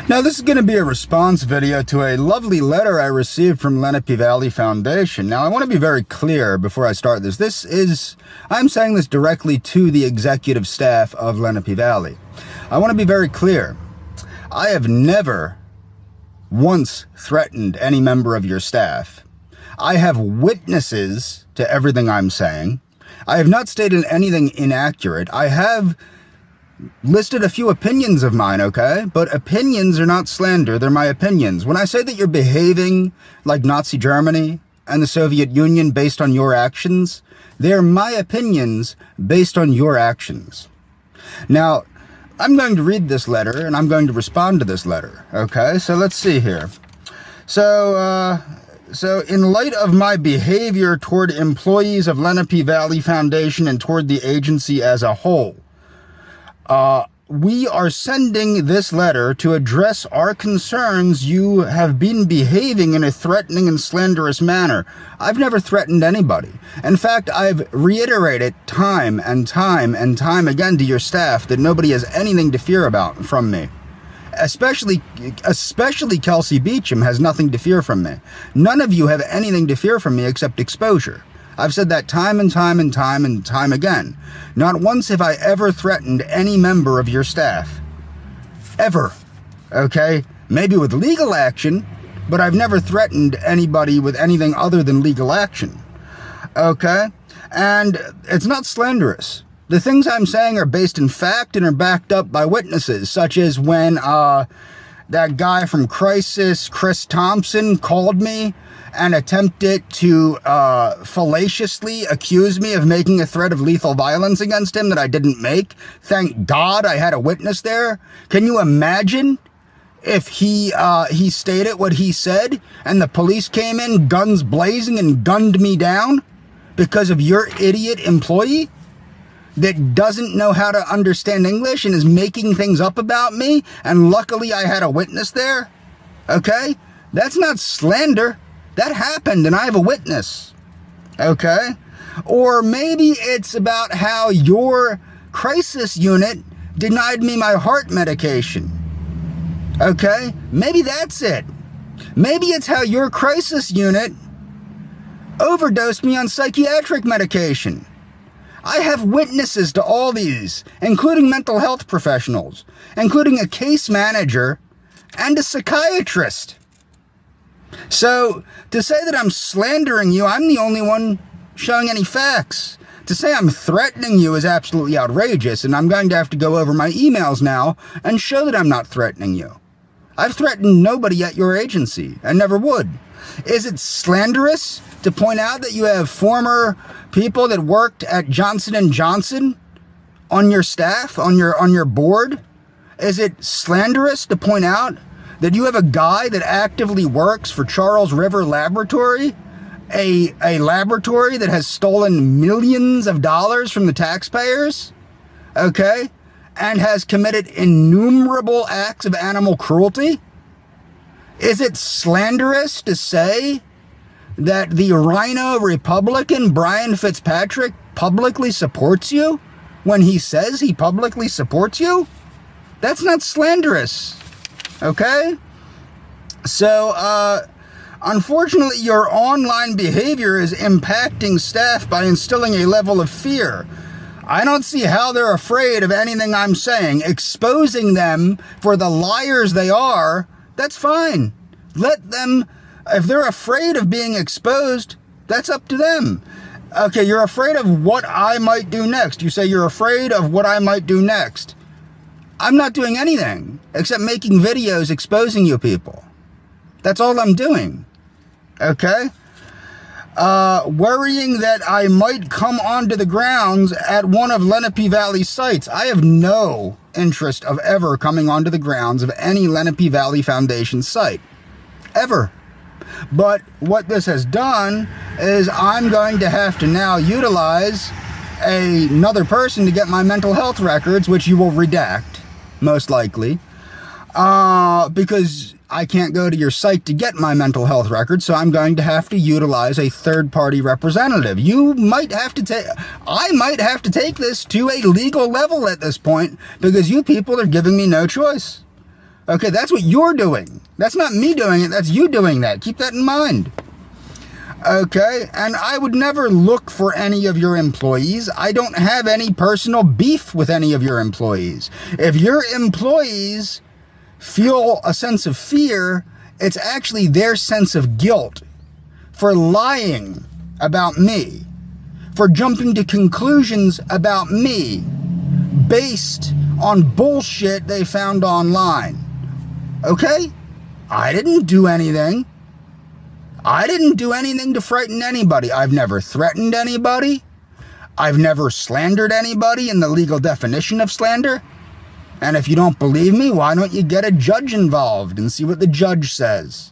Now, this is going to be a response video to a lovely letter I received from Lenape Valley Foundation. Now, I want to be very clear before I start this. I'm saying this directly to the executive staff of Lenape Valley. I want to be very clear. I have never once threatened any member of your staff. I have witnesses to everything I'm saying. I have not stated anything inaccurate. I have listed a few opinions of mine, okay? But opinions are not slander, they're my opinions. When I say that you're behaving like Nazi Germany and the Soviet Union based on your actions, they're my opinions based on your actions. Now, I'm going to read this letter and I'm going to respond to this letter, okay? So let's see here. So in light of my behavior toward employees of Lenape Valley Foundation and toward the agency as a whole, we are sending this letter to address our concerns. You have been behaving in a threatening and slanderous manner. I've never threatened anybody. In fact, I've reiterated time and time and time again to your staff that nobody has anything to fear about from me. Especially Kelsey Beecham has nothing to fear from me. None of you have anything to fear from me except exposure. I've said that time and time and time and time again. Not once have I ever threatened any member of your staff. Ever. Okay? Maybe with legal action, but I've never threatened anybody with anything other than legal action. Okay? And it's not slanderous. The things I'm saying are based in fact and are backed up by witnesses, such as when that guy from Crisis, Chris Thompson, called me and attempted to fallaciously accuse me of making a threat of lethal violence against him that I didn't make. Thank God I had a witness there. Can you imagine if he stated what he said and the police came in guns blazing and gunned me down because of your idiot employee that doesn't know how to understand English and is making things up about me, and luckily I had a witness there? Okay? That's not slander. That happened and I have a witness. Okay? Or maybe it's about how your crisis unit denied me my heart medication. Okay? Maybe that's it. Maybe it's how your crisis unit overdosed me on psychiatric medication. I have witnesses to all these, including mental health professionals, including a case manager and a psychiatrist. So, to say that I'm slandering you, I'm the only one showing any facts. To say I'm threatening you is absolutely outrageous, and I'm going to have to go over my emails now and show that I'm not threatening you. I've threatened nobody at your agency, and never would. Is it slanderous to point out that you have former people that worked at Johnson & Johnson on your staff, on your board? Is it slanderous to point out that you have a guy that actively works for Charles River Laboratory, a laboratory that has stolen millions of dollars from the taxpayers, okay, and has committed innumerable acts of animal cruelty? Is it slanderous to say that the Rhino Republican Brian Fitzpatrick publicly supports you when he says he publicly supports you? That's not slanderous. Okay? So, unfortunately, your online behavior is impacting staff by instilling a level of fear. I don't see how they're afraid of anything I'm saying. Exposing them for the liars they are, that's fine. Let them, if they're afraid of being exposed, that's up to them. Okay, you're afraid of what I might do next. You say you're afraid of what I might do next. I'm not doing anything except making videos exposing you people. That's all I'm doing. Okay? Worrying that I might come onto the grounds at one of Lenape Valley sites. I have no interest of ever coming onto the grounds of any Lenape Valley Foundation site. Ever. But what this has done is I'm going to have to now utilize another person to get my mental health records, which you will redact, most likely, because I can't go to your site to get my mental health records, so I'm going to have to utilize a third-party representative. You might have to I might have to take this to a legal level at this point, because you people are giving me no choice. Okay, that's what you're doing. That's not me doing it, that's you doing that. Keep that in mind. Okay, and I would never look for any of your employees. I don't have any personal beef with any of your employees. If your employees feel a sense of fear, it's actually their sense of guilt for lying about me, for jumping to conclusions about me based on bullshit they found online. Okay? I didn't do anything. I didn't do anything to frighten anybody. I've never threatened anybody. I've never slandered anybody in the legal definition of slander. And if you don't believe me, why don't you get a judge involved and see what the judge says?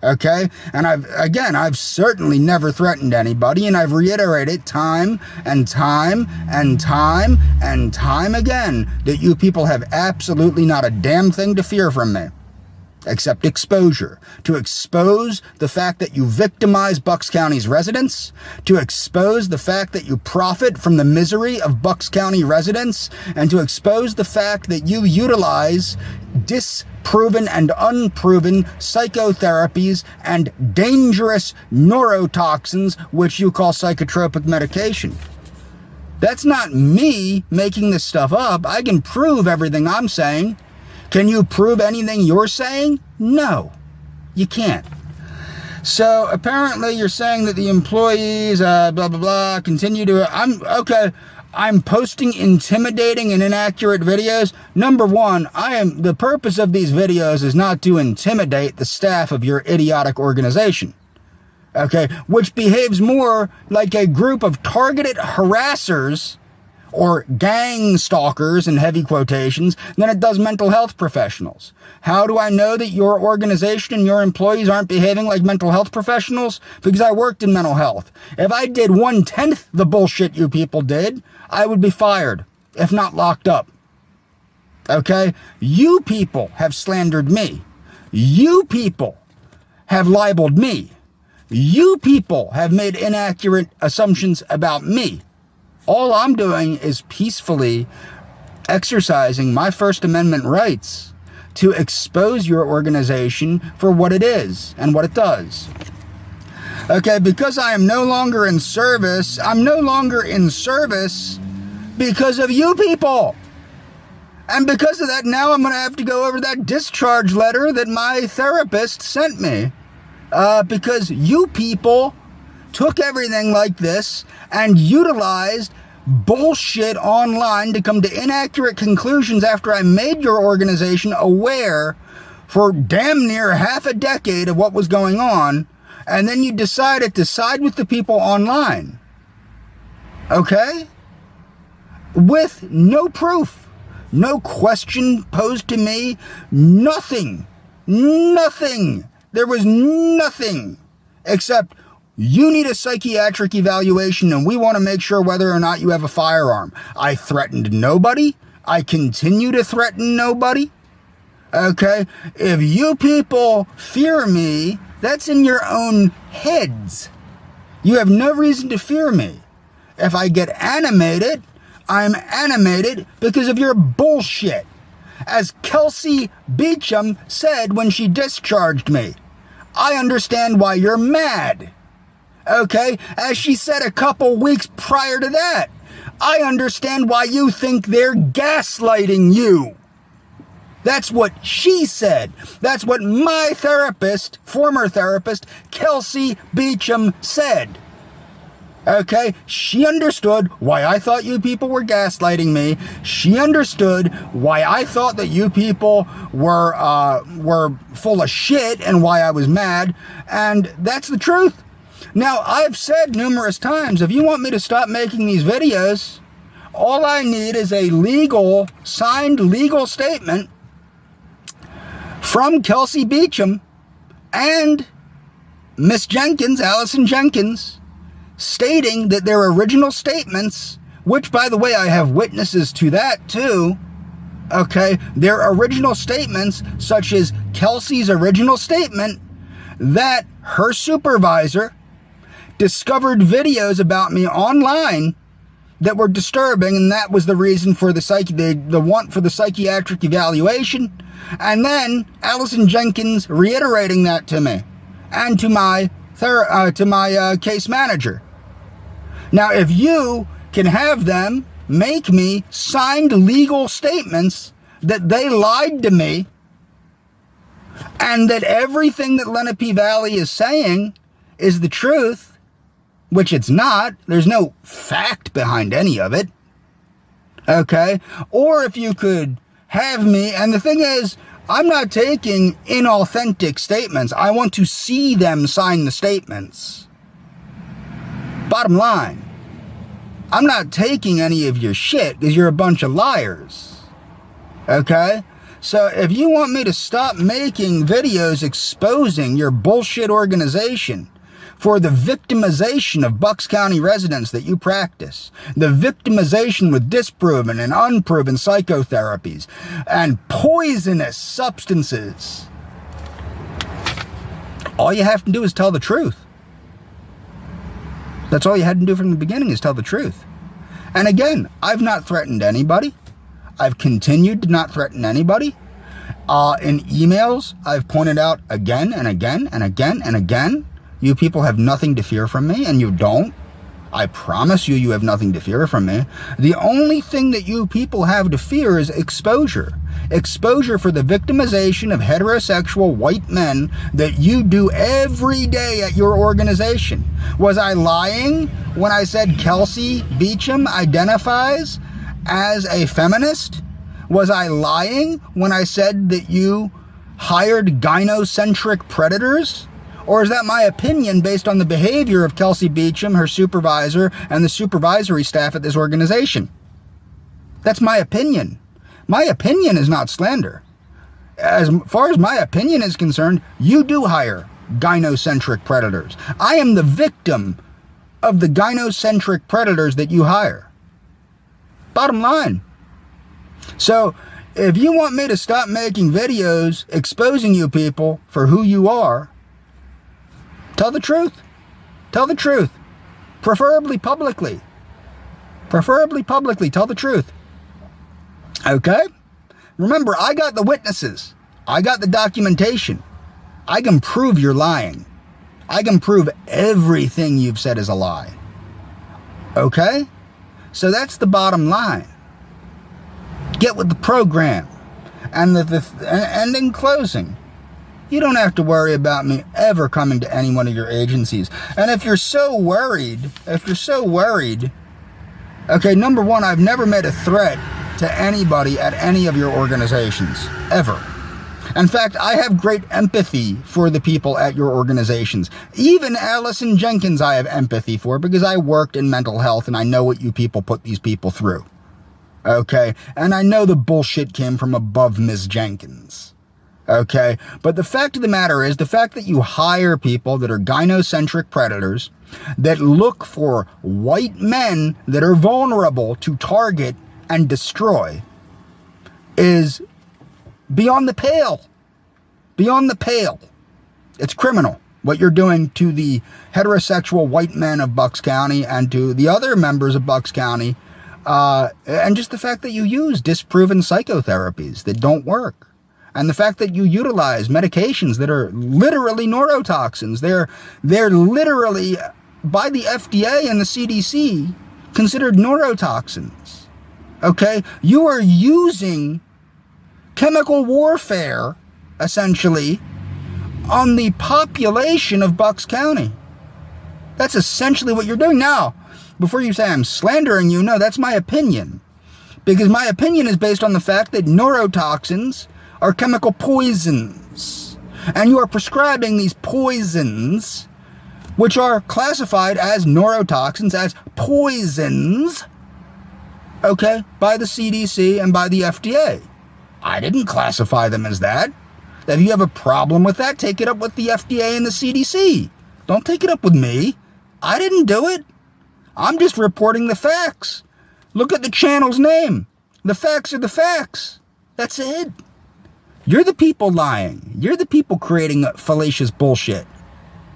Okay? And I've certainly never threatened anybody, and I've reiterated time and time and time and time again that you people have absolutely not a damn thing to fear from me. Except exposure. To expose the fact that you victimize Bucks County's residents, to expose the fact that you profit from the misery of Bucks County residents, and to expose the fact that you utilize disproven and unproven psychotherapies and dangerous neurotoxins, which you call psychotropic medication. That's not me making this stuff up. I can prove everything I'm saying. Can you prove anything you're saying? No, you can't. So apparently you're saying that the employees, blah, blah, blah, continue to, I'm posting intimidating and inaccurate videos. Number one, the purpose of these videos is not to intimidate the staff of your idiotic organization. Okay, which behaves more like a group of targeted harassers or gang stalkers in heavy quotations than it does mental health professionals. How do I know that your organization and your employees aren't behaving like mental health professionals? Because I worked in mental health. If I did 1/10 the bullshit you people did, I would be fired, if not locked up. Okay? You people have slandered me. You people have libeled me. You people have made inaccurate assumptions about me. All I'm doing is peacefully exercising my First Amendment rights to expose your organization for what it is and what it does. Okay, because I am no longer in service, I'm no longer in service because of you people. And because of that, now I'm going to have to go over that discharge letter that my therapist sent me. Because you people took everything like this and utilized bullshit online to come to inaccurate conclusions after I made your organization aware for damn near half a decade of what was going on, and then you decided to side with the people online. Okay? With no proof, no question posed to me, nothing. There was nothing except you need a psychiatric evaluation and we want to make sure whether or not you have a firearm. I threatened nobody. I continue to threaten nobody. Okay? If you people fear me, that's in your own heads. You have no reason to fear me. If I get animated, I'm animated because of your bullshit. As Kelsey Beecham said when she discharged me, I understand why you're mad. Okay? As she said a couple weeks prior to that, I understand why you think they're gaslighting you. That's what she said. That's what my therapist, former therapist, Kelsey Beecham said. Okay? She understood why I thought you people were gaslighting me. She understood why I thought that you people were full of shit and why I was mad. And that's the truth. Now, I've said numerous times, if you want me to stop making these videos, all I need is a signed legal statement from Kelsey Beecham and Miss Jenkins, Allison Jenkins, stating that their original statements, which, by the way, I have witnesses to that too, okay, their original statements, such as Kelsey's original statement that her supervisor discovered videos about me online that were disturbing, and that was the reason for the want for the psychiatric evaluation. And then Allison Jenkins reiterating that to me and to my case manager. Now, if you can have them make me signed legal statements that they lied to me and that everything that Lenape Valley is saying is the truth, which it's not. There's no fact behind any of it. Okay? Or if you could have me, and the thing is, I'm not taking inauthentic statements. I want to see them sign the statements. Bottom line, I'm not taking any of your shit because you're a bunch of liars. Okay? So if you want me to stop making videos exposing your bullshit organization for the victimization of Bucks County residents that you practice, the victimization with disproven and unproven psychotherapies and poisonous substances, all you have to do is tell the truth. That's all you had to do from the beginning, is tell the truth. And again, I've not threatened anybody. I've continued to not threaten anybody. In emails, I've pointed out again and again and again and again, you people have nothing to fear from me, and you don't. I promise you, you have nothing to fear from me. The only thing that you people have to fear is exposure. Exposure for the victimization of heterosexual white men that you do every day at your organization. Was I lying when I said Kelsey Beecham identifies as a feminist? Was I lying when I said that you hired gynocentric predators? Or is that my opinion based on the behavior of Kelsey Beecham, her supervisor, and the supervisory staff at this organization? That's my opinion. My opinion is not slander. As far as my opinion is concerned, you do hire gynocentric predators. I am the victim of the gynocentric predators that you hire. Bottom line. So, if you want me to stop making videos exposing you people for who you are, tell the truth. Tell the truth. Preferably publicly. Preferably publicly. Tell the truth. Okay? Remember, I got the witnesses. I got the documentation. I can prove you're lying. I can prove everything you've said is a lie. Okay? So that's the bottom line. Get with the program. And in closing, you don't have to worry about me ever coming to any one of your agencies. And if you're so worried, okay, number one, I've never made a threat to anybody at any of your organizations, ever. In fact, I have great empathy for the people at your organizations. Even Allison Jenkins I have empathy for, because I worked in mental health and I know what you people put these people through. Okay? And I know the bullshit came from above Ms. Jenkins. Okay? But the fact of the matter is, the fact that you hire people that are gynocentric predators, that look for white men that are vulnerable to target and destroy, is beyond the pale. Beyond the pale. It's criminal what you're doing to the heterosexual white men of Bucks County and to the other members of Bucks County. And just the fact that you use disproven psychotherapies that don't work. And the fact that you utilize medications that are literally neurotoxins. They're literally, by the FDA and the CDC, considered neurotoxins. Okay? You are using chemical warfare, essentially, on the population of Bucks County. That's essentially what you're doing. Now, before you say I'm slandering you, no, that's my opinion. Because my opinion is based on the fact that neurotoxins are chemical poisons. And you are prescribing these poisons, which are classified as neurotoxins, as poisons, okay, by the CDC and by the FDA. I didn't classify them as that. If you have a problem with that, take it up with the FDA and the CDC. Don't take it up with me. I didn't do it. I'm just reporting the facts. Look at the channel's name. The facts are the facts. That's it. You're the people lying. You're the people creating fallacious bullshit.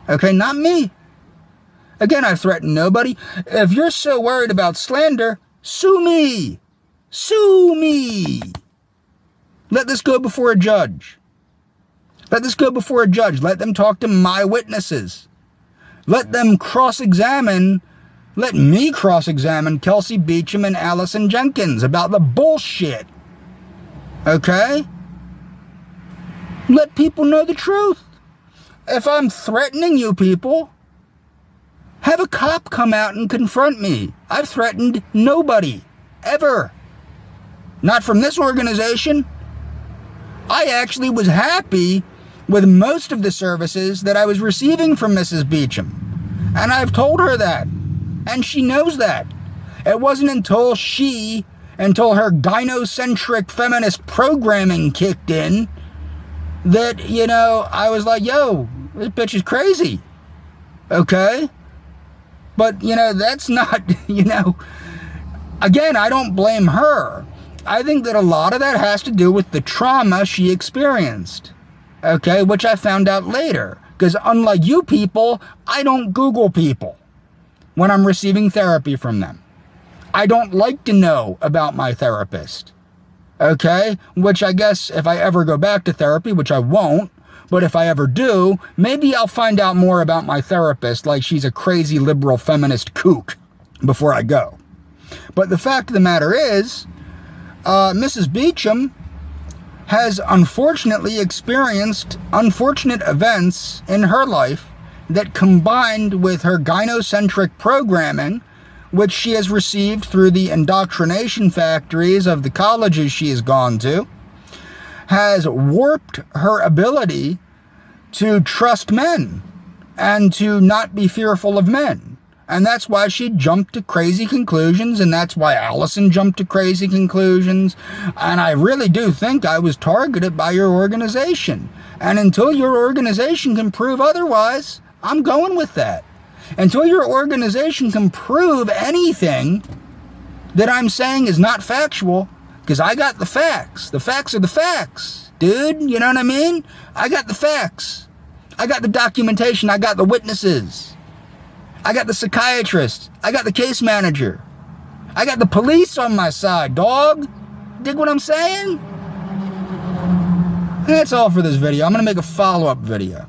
Okay, not me. Again, I threaten nobody. If you're so worried about slander, sue me. Sue me. Let this go before a judge. Let this go before a judge. Let them talk to my witnesses. Let them cross-examine. Let me cross-examine Kelsey Beecham and Allison Jenkins about the bullshit. Okay? Let people know the truth. If I'm threatening you people, have a cop come out and confront me. I've threatened nobody, ever. Not from this organization. I actually was happy with most of the services that I was receiving from Mrs. Beecham. And I've told her that. And she knows that. It wasn't until her gynocentric feminist programming kicked in that, I was like, yo, this bitch is crazy. Okay? But, that's not, again, I don't blame her. I think that a lot of that has to do with the trauma she experienced. Okay? Which I found out later. Because unlike you people, I don't Google people when I'm receiving therapy from them. I don't like to know about my therapist. Okay? Which I guess if I ever go back to therapy, which I won't, but if I ever do, maybe I'll find out more about my therapist, like she's a crazy liberal feminist kook, before I go. But the fact of the matter is, Mrs. Beecham has unfortunately experienced unfortunate events in her life that, combined with her gynocentric programming, which she has received through the indoctrination factories of the colleges she has gone to, has warped her ability to trust men and to not be fearful of men. And that's why she jumped to crazy conclusions, and that's why Allison jumped to crazy conclusions. And I really do think I was targeted by your organization. And until your organization can prove otherwise, I'm going with that. Until your organization can prove anything that I'm saying is not factual, because I got the facts. The facts are the facts, dude. You know what I mean? I got the facts. I got the documentation. I got the witnesses. I got the psychiatrist. I got the case manager. I got the police on my side, dog. Dig what I'm saying? That's all for this video. I'm going to make a follow-up video.